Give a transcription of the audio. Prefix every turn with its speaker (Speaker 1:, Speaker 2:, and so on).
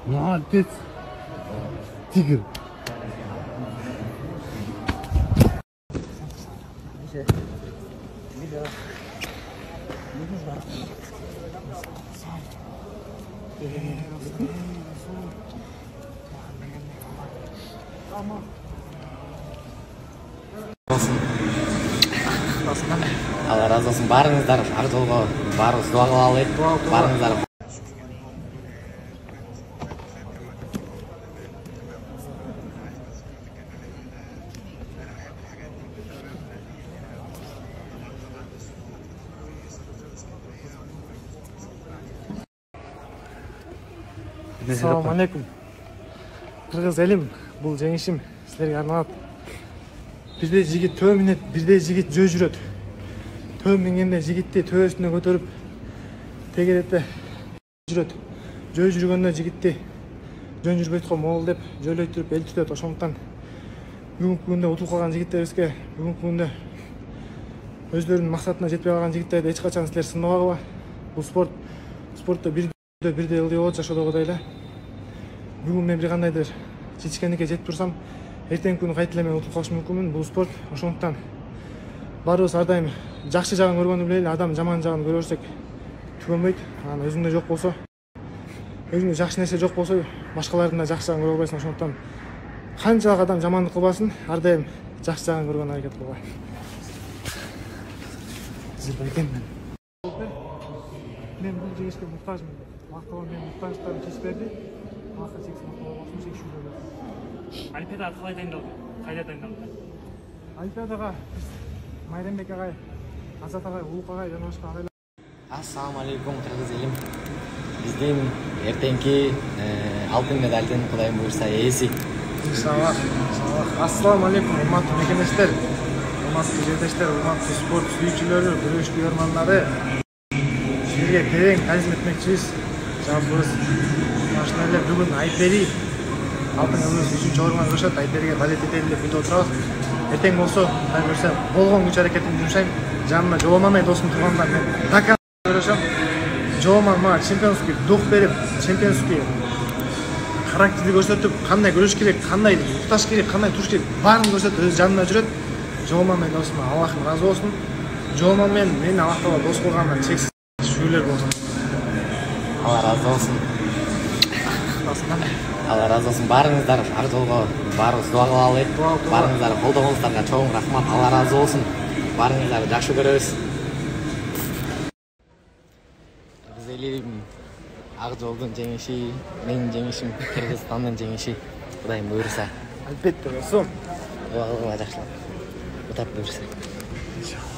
Speaker 1: Молодец. Тигр.
Speaker 2: Allah razı olsun. Barыңыздар ар жолго барыбыз дуа кылалы. Барыңыздар.
Speaker 3: Assalamu alaikum. Kırgız elim, бұл жеңишим силерге арналат. Бирде жигит төө минет, бирде жигит жөө жүрөт. Төө мингенде жигитти төө үстүнө көтөрүп тегеретте жүрөт. Жөө жүргөндө жигитти жөн жүрбөйт го могул деп жөөлөйтүрүп элтирет. Ошондуктан бүгүнкү күндө утулуп калган жигиттерибизге, бүгүнкү күндө өздөрүнүн максатына жетпей калган жигиттерди эч качан силер сынабагыла. Бул спортто бирдей ылдый болот жашоодогудай эле. Бүгүн мен бир кандайдыр чечкендикке жетип турсам, эртеңки күнү кайта эле мен утуп калышы мүмкүнмүн. Бул спорт, ошондуктан баарыбыз ар дайым жакшы жагын көргөндү билели, адам жаман жагын көрө берсек түгөнбөйт. Анан өзүңдө жок болсо, өзүңдө жакшы нерсе жок болсо, башкалардын да жакшы жагын көрө албайсың. Ошондуктан канчалык адам жамандык кылбасын, ар дайым жакшы жагын көргөн аракет кылгыла. Мен бул жигишке муктажмын. Мактабан мен муктаждыктарын чечип берди. Акыр чексин болбосун чечүүгө берди.
Speaker 4: Олимпиадага калай дайындалды? Кайда дайындалды?
Speaker 3: Олимпиадага Майрамбек агай, Азат агай, Улук агай жана башка агайлар.
Speaker 2: Ассаламу алейкум кыргыз элим. Биздин эртеңки алтын медалдын Кудайым буйрса ээси.
Speaker 3: Иншаллах. Ассаламу алейкум урматтуу мекемештер, урматтуу жерлештер, урматтуу спорт сүйүүчүлөрү, күрөш күйөрмандары. Силерге терең таазим этмекчибиз. Жалпыбыз машина эле бүгүн Айпери алтын кызыбыз 3-чү орунга кырышат. Айпериге балет этели деп күтүп отурабыз. Эртең болсо, мен көрсөм, болгон күч аракетимди жумшайм. Жанымда жоомамай досум турганда мен такан көрөшөм. Жооман мага чемпионский дух берип, чемпионский характерди көрсөтүп, кандай күрөш керек, кандай укташ керек, кандай туруш керек, баарын көрсөтүп, өз жанымда жүрөт. Жооман мен досума Аллахым разы болсун. Жооман мен мени Аллах Таала дос кылганына чексиз шүгүрлөр болсун.
Speaker 2: Allah razı olsun. Allah razı olsun. Barыңыздар ар жолго барыбыз дуа кылалы. Барыңыздар колдогуңуздарга чоң рахмат. Allah razı olsun. Барыңыздарды жакшы көрөбүз. Кыргыз элим ак жолдун жеңиши, менин жеңишим, Кыргызстандын жеңиши. Кудайым буйрса.
Speaker 3: Албетте болсун.
Speaker 2: Дуа кылгыла жакшылап. Утап буйрса.
Speaker 3: İnşallah.